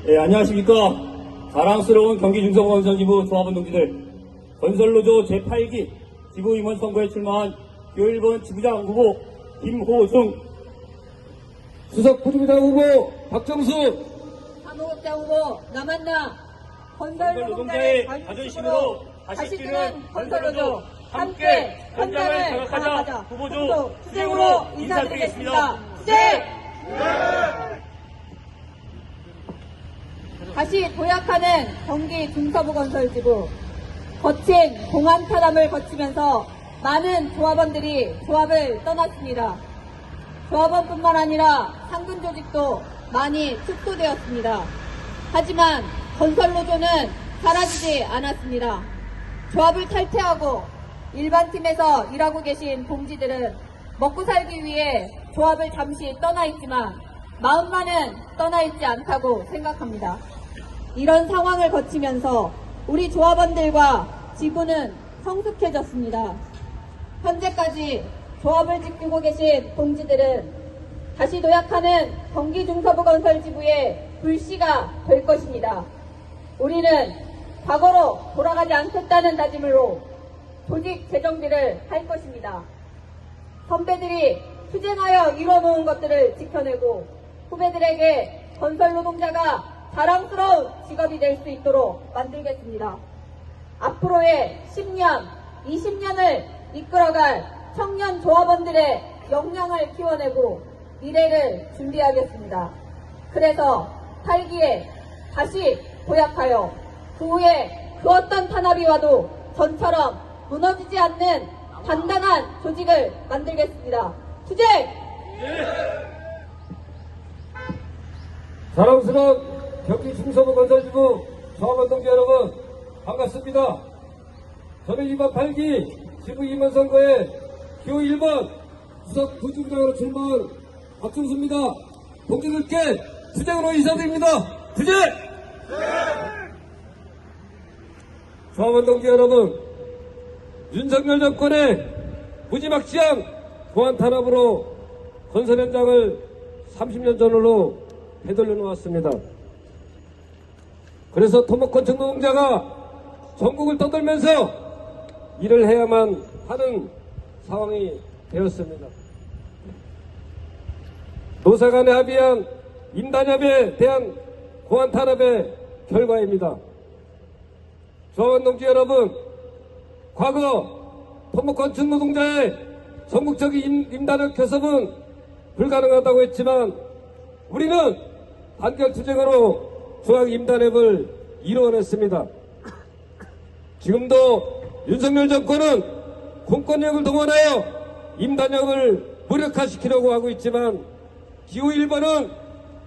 안녕하십니까. 자랑스러운 경기 중서부건설지부 조합원 동지들, 건설노조 제8기 지부임원 선거에 출마한 교 1번 지부장 후보 김호중, 수석 부주부장 후보 박정수, 사무국장 후보 남한나, 건설노동자의 건설노동자의 자존심으로 다시 뛰는 건설노조 함께 현장을 장악하자 후보조 투쟁으로 인사드리겠습니다. 투쟁! 다시 도약하는 경기 중서부건설지부. 거친 공안 타담을 거치면서 많은 조합원들이 조합을 떠났습니다. 조합원뿐만 아니라 상근 조직도 많이 축소되었습니다. 하지만 건설노조는 사라지지 않았습니다. 조합을 탈퇴하고 일반 팀에서 일하고 계신 동지들은 먹고 살기 위해 조합을 잠시 떠나 있지만 마음만은 떠나 있지 않다고 생각합니다. 이런 상황을 거치면서 우리 조합원들과 지부는 성숙해졌습니다. 현재까지 조합을 지키고 계신 동지들은 다시 도약하는 경기중서부건설지부의 불씨가 될 것입니다. 우리는 과거로 돌아가지 않겠다는 다짐으로 조직 재정비를 할 것입니다. 선배들이 투쟁하여 이뤄놓은 것들을 지켜내고 후배들에게 건설 노동자가 자랑스러운 직업이 될 수 있도록 만들겠습니다. 앞으로의 10년, 20년을 이끌어갈 청년 조합원들의 역량을 키워내고 미래를 준비하겠습니다. 그래서 8기에 다시 도약하여 그 후에 그 어떤 탄압이 와도 전처럼 무너지지 않는 단단한 조직을 만들겠습니다. 투쟁! 자랑스러운 경기 중서부건설지부 조합원 동지 여러분, 반갑습니다. 저는 이번 8기 지부임원 선거에 교 1번 수석 부주부장으로 출마한 박정수입니다. 동지들께 투쟁으로 인사드립니다. 투쟁! 조합원 동지 여러분, 윤석열 정권의 무지막지한 공안 탄압으로 건설 현장을 30년 전으로 되돌려 놓았습니다. 그래서 토목건축 노동자가 전국을 떠돌면서 일을 해야만 하는 상황이 되었습니다. 노사 간에 합의한 임단협에 대한 공안 탄압의 결과입니다. 조합원 동지 여러분, 과거 토목건축 노동자의 전국적인 임단협 교섭은 불가능하다고 했지만 우리는 단결투쟁으로 조합 임단협을 이루어냈습니다. 지금도 윤석열 정권은 공권력을 동원하여 임단협을 무력화시키려고 하고 있지만 기호 1번은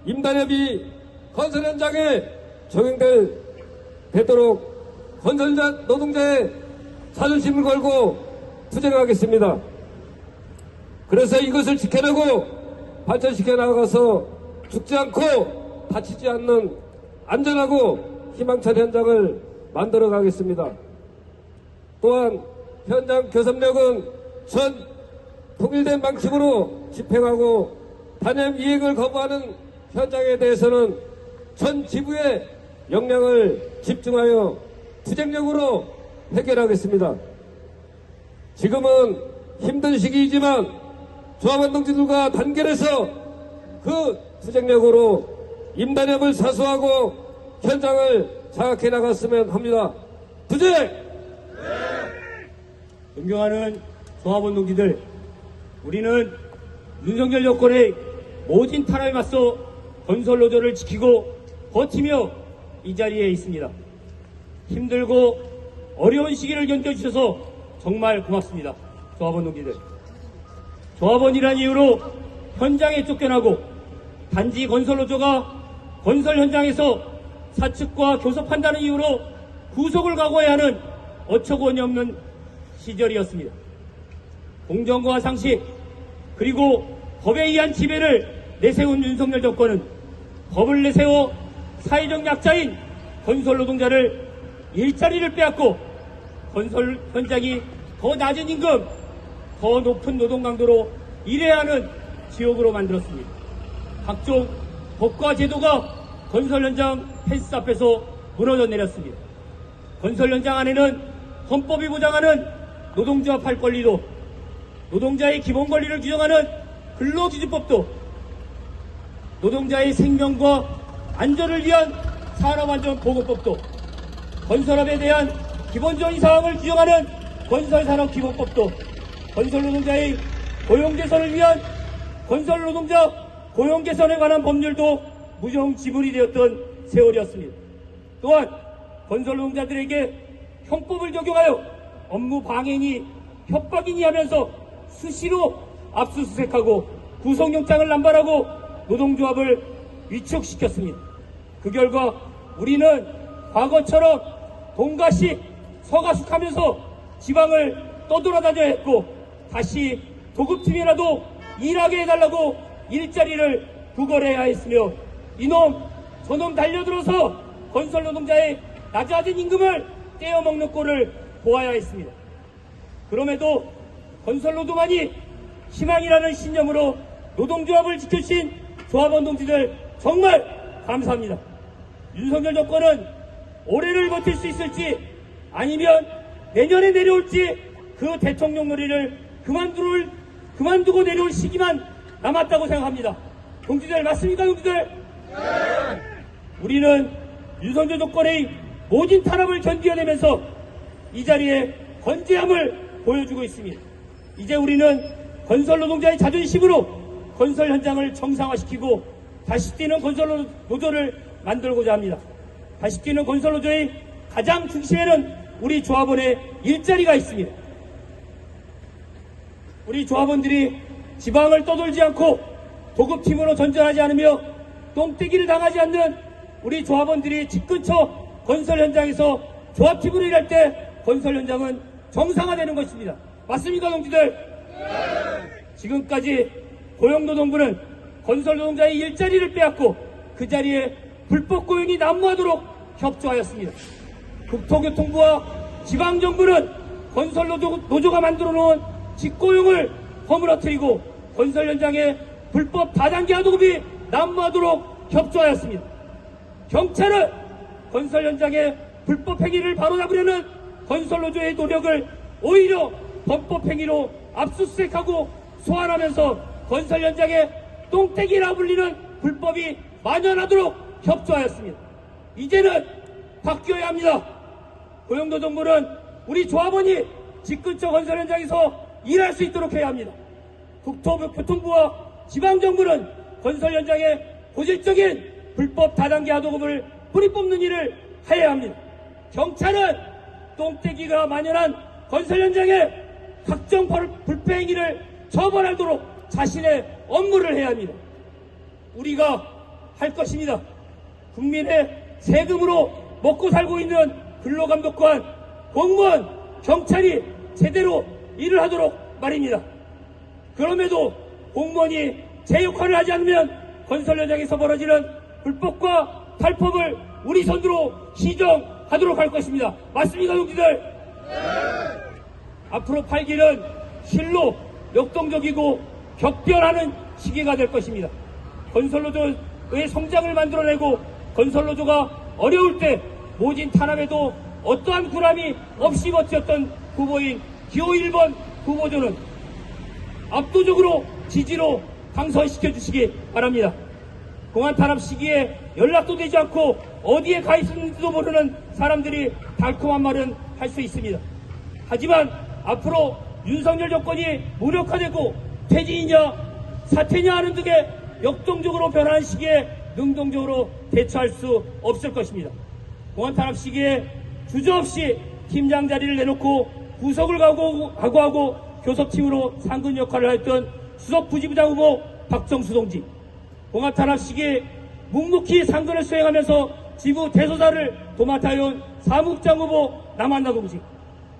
임단협이 건설 현장에 적용되도록 건설 노동자의 자존심을 걸고 투쟁하겠습니다. 그래서 이것을 지켜내고 발전시켜 나가서 죽지 않고 다치지 않는 안전하고 희망찬 현장을 만들어 가겠습니다. 또한 현장 교섭력은 전 통일된 방식으로 집행하고 단협 이행을 거부하는 현장에 대해서는 전 지부의 역량을 집중하여 투쟁력으로 해결하겠습니다. 지금은 힘든 시기이지만 조합원 동지들과 단결해서 그 투쟁력으로 임단협을 사수하고 현장을 장악해 나갔으면 합니다. 투쟁! 존경하는 조합원 동지들, 우리는 윤석열 정권의 모진 탄압에 맞서 건설 노조를 지키고 버티며 이 자리에 있습니다. 힘들고 어려운 시기를 견뎌주셔서 정말 고맙습니다. 조합원 동지들. 조합원이라는 이유로 현장에 쫓겨나고 단지 건설 노조가 건설 현장에서 사측과 교섭한다는 이유로 구속을 각오해야 하는 어처구니 없는 시절이었습니다. 공정과 상식 그리고 법에 의한 지배를 내세운 윤석열 정권은 법을 내세워 사회적 약자인 건설 노동자를 일자리를 빼앗고 건설 현장이 더 낮은 임금, 더 높은 노동 강도로 일해야 하는 지옥으로 만들었습니다. 각종 법과 제도가 건설 현장 펜스 앞에서 무너져 내렸습니다. 건설 현장 안에는 헌법이 보장하는 노동조합 할 권리도, 노동자의 기본 권리를 규정하는 근로기준법도, 노동자의 생명과 안전을 위한 산업안전보건법도, 건설업에 대한 기본적인 사항을 규정하는 건설산업기본법도, 건설노동자의 고용개선을 위한 건설노동자 고용개선에 관한 법률도 무정지물이 되었던 세월이었습니다. 또한 건설노동자들에게 형법을 적용하여 업무 방해니 협박이니 하면서 수시로 압수수색하고 구속영장을 남발하고 노동조합을 위축시켰습니다. 그 결과 우리는 과거처럼 동가시 서가숙하면서 지방을 떠돌아다녀야 했고, 다시 도급팀이라도 일하게 해달라고 일자리를 구걸해야 했으며, 이놈 저놈 달려들어서 건설노동자의 낮아진 임금을 떼어먹는 꼴을 보아야 했습니다. 그럼에도 건설노동만이 희망이라는 신념으로 노동조합을 지켜주신 조합원 동지들 정말 감사합니다. 윤석열 정권은 올해를 버틸 수 있을지 아니면 내년에 내려올지 그 대통령 놀이를 그만두고 내려올 시기만 남았다고 생각합니다. 동지들 맞습니까, 동지들? 네. 우리는 윤석열 정권의 모진 탄압을 견디어내면서 이 자리에 건재함을 보여주고 있습니다. 이제 우리는 건설 노동자의 자존심으로 건설 현장을 정상화시키고 다시 뛰는 건설 노조를 만들고자 합니다. 다시 뛰는 건설 노조의 가장 중심에는 우리 조합원의 일자리가 있습니다. 우리 조합원들이 지방을 떠돌지 않고 도급팀으로 전전하지 않으며 똥떼기를 당하지 않는 우리 조합원들이 집 근처 건설 현장에서 조합팀으로 일할 때 건설 현장은 정상화되는 것입니다. 맞습니까, 동지들? 네. 지금까지 고용노동부는 건설 노동자의 일자리를 빼앗고 그 자리에 불법 고용이 난무하도록 협조하였습니다. 국토교통부와 지방정부는 건설 노조가 만들어 놓은 직고용을 허물어뜨리고 건설 현장에 불법 다단계 하도급이 난무하도록 협조하였습니다. 경찰은 건설 현장의 불법 행위를 바로잡으려는 건설 노조의 노력을 오히려 범법 행위로 압수수색하고 소환하면서 건설 현장에 똥떼기라 불리는 불법이 만연하도록 협조하였습니다. 이제는 바뀌어야 합니다. 고용노동부는 우리 조합원이 집 근처 건설 현장에서 일할 수 있도록 해야 합니다. 국토교통부와 지방정부는 건설 현장에 고질적인 불법 다단계 하도급을 뿌리 뽑는 일을 해야 합니다. 경찰은 똥떼기가 만연한 건설 현장에 각종 불법 행위를 처벌하도록 자신의 업무를 해야 합니다. 우리가 할 것입니다. 국민의 세금으로 먹고 살고 있는 근로감독관, 공무원, 경찰이 제대로 일을 하도록 말입니다. 그럼에도 공무원이 제 역할을 하지 않으면 건설 현장에서 벌어지는 불법과 탈법을 우리 손으로 시정하도록 할 것입니다. 맞습니까, 동지들? 네. 앞으로 8기는 실로 역동적이고 격변하는 시기가 될 것입니다. 건설노조의 성장을 만들어내고 건설노조가 어려울 때 모진 탄압에도 어떠한 구람이 없이 버텼던 후보인 기호 1번 후보조는 압도적으로 지지로 당선시켜 주시기 바랍니다. 공안 탄압 시기에 연락도 되지 않고 어디에 가 있는지도 모르는 사람들이 달콤한 말은 할 수 있습니다. 하지만 앞으로 윤석열 정권이 무력화되고 퇴진이냐 사퇴냐 하는 등의 역동적으로 변하는 시기에 능동적으로 대처할 수 없을 것입니다. 공안 탄압 시기에 주저없이 팀장 자리를 내놓고 구속을 각오하고 교섭팀으로 상근 역할을 했던 수석부지부장 후보 박정수 동지, 공안 탄압 시기에 묵묵히 상근을 수행하면서 지부 대소사를 도맡아온 사무국장 후보 남한나 동지,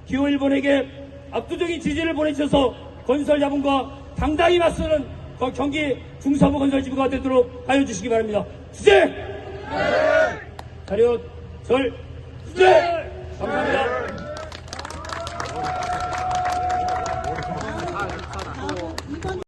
기호 1번에게 압도적인 지지를 보내주셔서 건설 자본과 당당히 맞서는 경기 중서부 건설지부가 되도록 하여 주시기 바랍니다. 주제! 네. 자료 절 주제! 감사합니다.